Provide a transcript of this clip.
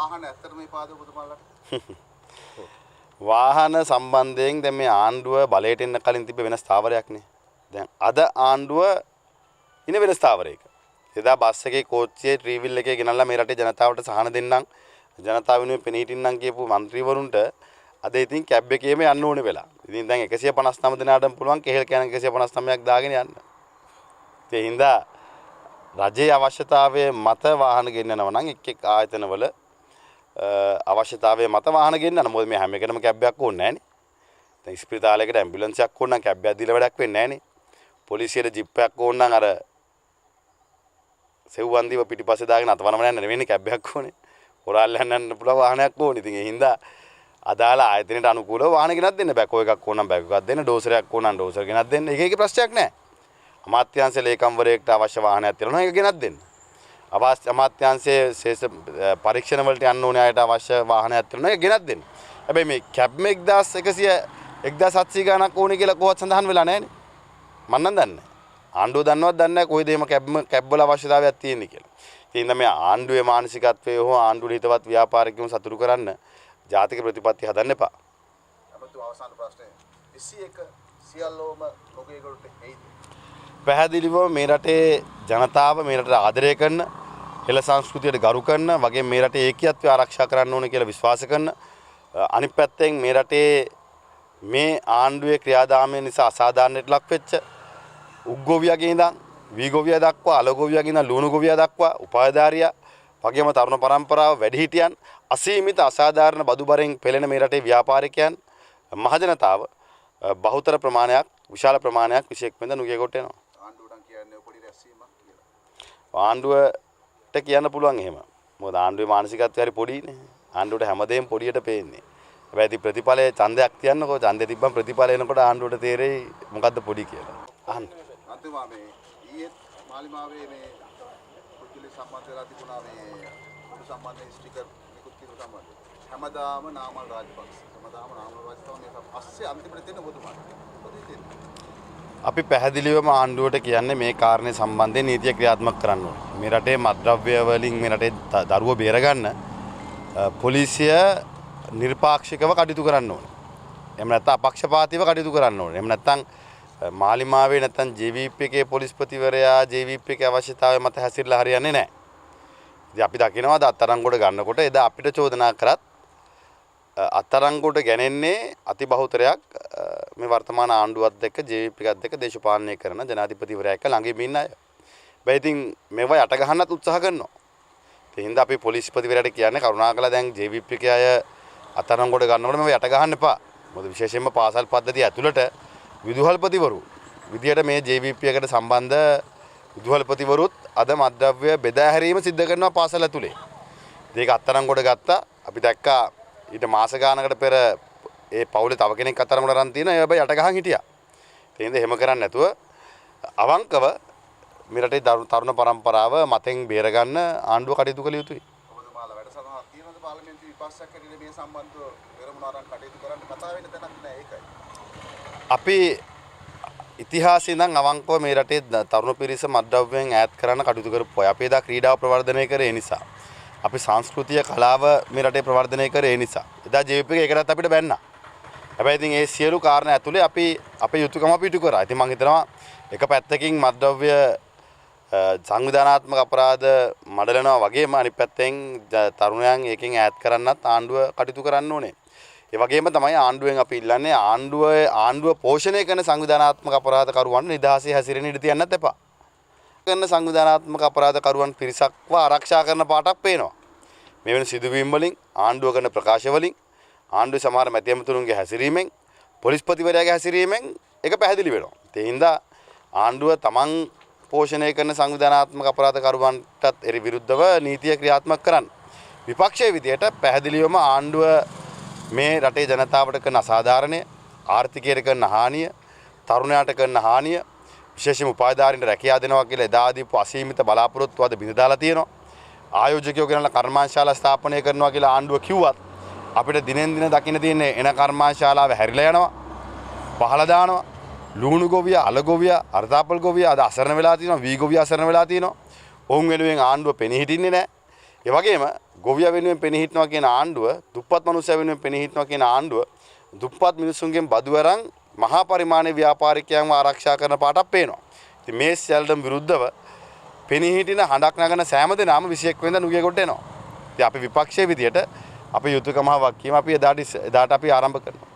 වාහන ඇත්තටම මේ පාද ඔබතුමාලට වාහන සම්බන්ධයෙන් දැන් මේ ආණ්ඩුව බලයට එන්න කලින් තිබ්බ වෙන ස්ථාවරයක් නේ. දැන් අද ආණ්ඩුව ඉන වෙන ස්ථාවරයක. එදා බස් එකේ කෝච්චියේ ට්‍රීවිල් එකේ ගෙනල්ලා මේ රටේ ජනතාවට සහන දෙන්නම් ජනතාව වෙනුවෙන් පෙනී හිටින්නම් කියපු മന്ത്രിවරුන්ට අද ඉතින් කැබ් එකේම යන්න ඕනේ වෙලා. ඉතින් දැන් 159 දෙනාටම පුළුවන් කෙහෙල් කෑන 159ක් දාගෙන යන්න. ඒ හින්දා රජයේ අවශ්‍යතාවයේ මත වාහන ගෙන්නනවා නම් එක් එක් ආයතනවල අවශ්‍යතාවයේ මත වාහන ගෙන්නන. මොකද මේ හැම එකටම කැබ් එකක් ඕනේ නැහනේ. දැන් ස්පිරිතාලයකට ඇම්බියුලන්ස් එකක් ඕන නම් කැබ් එකක් දීලා වැඩක් වෙන්නේ නැහනේ. පොලිසියට ජිප් එකක් ඕන නම් අර සෙව්වන්දිව පිටිපස්සේ දාගෙන අතවනම යන්න නෙවෙයි කැබ් එකක් ඕනේ. හොරාල් යන්න පුළුවන් වාහනයක් ඕනේ. ඉතින් ඒ හින්දා අදාළ ආයතනයට අනුකූලව වාහන ගෙනත් දෙන්න. බැකෝ එකක් ඕන නම් බැකෝ එකක් දෙන්න. ඩෝසරයක් ඕන නම් ඩෝසර් ගෙනත් දෙන්න. ඒකේ ප්‍රශ්නයක් නැහැ. අමාත්‍යාංශ ලේකම්වරයෙක්ට අවශ්‍ය වාහනයක් තියෙනවා ඒක ගෙනත් දෙන්න. අමාත්‍යාංශයේ ශේෂ පරීක්ෂණ වලට යන්න ඕනේ අයට අවශ්‍ය වාහනයක් තියෙනවා ඒක ගෙනත් දෙන්න. හැබැයි මේ කැබ් 1100 1700 ගණක් ඕනේ කියලා කොහොත් සඳහන් වෙලා නැහැනේ. මම නම් දන්නේ. ආණ්ඩුව දන්නවත් දන්නේ නැහැ කොයිද එහෙම කැබ් වල අවශ්‍යතාවයක් තියෙන්නේ කියලා. ඒ හින්දා මේ ආණ්ඩුවේ මානසිකත්වයේ හෝ ආණ්ඩුවේ හිතවත් ව්‍යාපාරිකයන් සතුටු කරන්න ජාතික ප්‍රතිපත්ති හදන්න එපා. අපතු අවසාන ප්‍රශ්නේ 21 සියල්ලෝම ලෝකයකට එයිද? පැහැදිලිව මේ රටේ ජනතාව මේ රටට ආදරය කරන, හෙළ සංස්කෘතියට ගරු කරන, වගේ මේ රටේ ඒකීයත්වය ආරක්ෂා කරන්න ඕනේ කියලා විශ්වාස කරන, අනිත් පැත්තෙන් මේ රටේ මේ ආණ්ඩුවේ ක්‍රියාදාමය නිසා අසාධාරණයට ලක් වෙච්ච උග්ගොවියගේ ඉඳන් වීගොවිය දක්වා, අලගොවියගේ ඉඳන් ලුණු ගොවියා දක්වා, උපාධාරියා වගේම තරුණ පරම්පරාව වැඩිහිටියන් අසීමිත අසාධාරණ බදු බරෙන් පෙළෙන මේ රටේ ව්‍යාපාරිකයන් මහජනතාව බහුතර ප්‍රමාණයක් විශාල ප්‍රමාණයක් 21 වෙනිදා නුගේකොට එනවා. ආණ්ඩුවට කියන්නේ පොඩි රැස්වීමක් කියලා. ආණ්ඩුවට කියන්න පුළුවන් එහෙම. මොකද ආණ්ඩුවේ මානසිකත්වය හරි පොඩිනේ. ආණ්ඩුවට හැමදේම පොඩියට පේන්නේ. හැබැයි ඉතින් ප්‍රතිඵලයේ ඡන්දයක් තියන්නකෝ. ඡන්දේ තිබ්බම ප්‍රතිඵල එනකොට ආණ්ඩුවට තේරෙයි මොකද්ද පොඩි කියලා. අහන්න. අන්තිමා මේ ඊයේ මාලිමාවේ මේ පුදුලි සම්බන්ධ වෙලා තිබුණා මේ පොදු සම්බන්ධ ස්ටිකර් නිකුත් කිරීම සම්බන්ධව. හැමදාම නාමල් රාජපක්ෂ. හැමදාම නාමල් රාජපක්ෂ මේක පස්සේ අන්තිමට තියෙන ඔබතුමාට. අපි පැහැදිලිවම ආණ්ඩුවට කියන්නේ මේ කාරණේ සම්බන්ධයෙන් නීතිය ක්‍රියාත්මක කරන්න ඕනේ. මේ රටේ මත්ද්‍රව්‍ය වලින් මේ රටේ දරුවෝ බේරගන්න පොලිසිය නිර්පාක්ෂිකව කටයුතු කරන්න ඕනේ. එහෙම නැත්නම් අපක්ෂපාතීව කටයුතු කරන්න ඕනේ. එහෙම නැත්නම් මාලිමාවේ නැත්නම් JVP එකේ පොලිස්පතිවරයා JVP එකේ අවශ්‍යතාවය මත හැසිරලා හරියන්නේ නැහැ. ඉතින් අපි දකිනවා අත්අඩංගුවට ගන්නකොට එදා අපිට චෝදනා කරත් අත්අඩංගුවට ගැනෙන්නේ අති බහුතරයක් මේ වර්තමාන ආණ්ඩුවත් එක්ක JVP එකත් එක්ක දේශපාලනය කරන ජනාධිපතිවරයා එක්ක ළඟින් ඉන්න අය. හැබැයි ඉතින් මේවා යට ගහන්නත් උත්සාහ කරනවා. ඒ හින්දා අපි පොලිස්පතිවරයාට කියන්නේ කරුණාකරලා දැන් JVP එකේ අය අත්අඩංගුවට ගන්නකොට මේවා යට ගහන්න එපා. මොකද විශේෂයෙන්ම පාසල් පද්ධතිය ඇතුළට විදුහල්පතිවරු විදියට මේ JVP එකට සම්බන්ධ විදුහල්පතිවරුත් අද මත්ද්‍රව්‍ය බෙදා හැරීම සිද්ධ කරනවා පාසල් ඇතුලේ. ඒක අත්අඩංගුවට ගත්තා. අපි දැක්කා ඊට මාස ගානකට පෙර ඒ පවුලේ තව කෙනෙක් අත්අඩංගුවට අරන් තියෙනවා. ඒ හැබැයි යට ගහන් හිටියා. ඒ හින්දා එහෙම කරන්නේ නැතුව අවංකව මේ රටේ තරුණ පරම්පරාව මතෙන් බේරගන්න ආණ්ඩුව කටයුතු කළ යුතුයි. ඔබතුමාලා වැඩසටහනක් තියෙනවද පාර්ලිමේන්තු විපස්සක් හැටියට මේ සම්බන්ධව පෙරමුණ අරන් කටයුතු කරන්න කතා වෙන්න තැනක් නෑ ඒකයි. අපි ඉතිහාසයේ ඉඳන් අවංකව මේ රටේ තරුණ පිරිස මත්ද්‍රව්‍යයෙන් ඈත් කරන්න කටයුතු කරපු අය. අපි එදා ක්‍රීඩාව ප්‍රවර්ධනය කරේ ඒ නිසා. අපි සංස්කෘතිය කලාව මේ රටේ ප්‍රවර්ධනය කරේ ඒ නිසා. එදා JVP එක ඒකටත් අපිට බැන්නා. හැබැයි ඉතින් ඒ සියලු කාරණා ඇතුලේ අපි අපේ යුතුයකම අපි ඉටු කරා. ඉතින් මම හිතනවා එක පැත්තකින් මත්ද්‍රව්‍ය සංවිධානාත්මක අපරාධ මඩලනවා වගේම අනිත් පැත්තෙන් තරුණයන් ඒකෙන් ඈත් කරන්නත් ආණ්ඩුව කටයුතු කරන්න ඕනේ. ඒ වගේම තමයි ආණ්ඩුවෙන් අපි ඉල්ලන්නේ ආණ්ඩුව පෝෂණය කරන සංවිධානාත්මක අපරාධකරුවන් නිදහසේ හැසිරෙන්න ඉඩ තියන්නත් එපා. කරන සංවිධානාත්මක අපරාධකරුවන් පිරිසක්ව ආරක්ෂා කරන පාටක් පේනවා. මේ වෙන සිදුවීම් වලින් ආණ්ඩුව කරන ප්‍රකාශ වලින් ආණ්ඩුවේ සමහර මැතිඇමතුරුන්ගේ හැසිරීමෙන් පොලිස්පතිවරයාගේ හැසිරීමෙන් ඒක පැහැදිලි වෙනවා. ඒ හින්දා ආණ්ඩුව තමන් පෝෂණය කරන සංවිධානාත්මක අපරාධකරුවන්ටත් එරි විරුද්ධව නීතිය ක්‍රියාත්මක කරන්න. විපක්ෂයේ විදියට පැහැදිලිවම ආණ්ඩුව මේ රටේ ජනතාවට කරන අසාධාරණය, ආර්ථිකයට කරන හානිය, තරුණයාට කරන හානිය, විශේෂයෙන්ම උපාධාරීන්ට රැකියාව දෙනවා කියලා එදා දීපු අසීමිත බලාපොරොත්තු අද බිඳ දාලා තියෙනවා. ආයෝජකයෝ ගෙනල්ලා කර්මාන්තශාලා ස්ථාපනය කරනවා කියලා ආණ්ඩුව කිව්වත් අපිට දිනෙන් දින දකින්න තියෙන්නේ එන කර්මාන්තශාලාව හැරිලා යනවා, පහලා දානවා. ලුණු ගොවිය, අල ගොවිය, අර්ධාපල් ගොවිය අද අසරණ වෙලා තියෙනවා, වී ගොවිය අසරණ වෙලා තියෙනවා. ඔවුන් වෙනුවෙන් ආණ්ඩුව පෙනී හිටින්නේ නැහැ. ඒ වගේම ගොවියා වෙනුවෙන් පෙනී හිටනවා කියන ආණ්ඩුව, දුප්පත් මිනිස්සු වෙනුවෙන් පෙනී හිටනවා කියන ආණ්ඩුව දුප්පත් මිනිසුන්ගෙන් බදු අරන් මහා පරිමාණයේ ව්‍යාපාරිකයන්ව ආරක්ෂා කරන පාටක් පේනවා. ඉතින් මේ සියල්ලටම විරුද්ධව පෙනී හිටින හඬක් නගන සෑම දෙනාම 21 වෙනිදා නුගේගොඩට එනවා. ඉතින් අපි විපක්ෂයේ විදියට අපේ යුතුයකම වගකීම අපි එදාට අපි ආරම්භ කරනවා.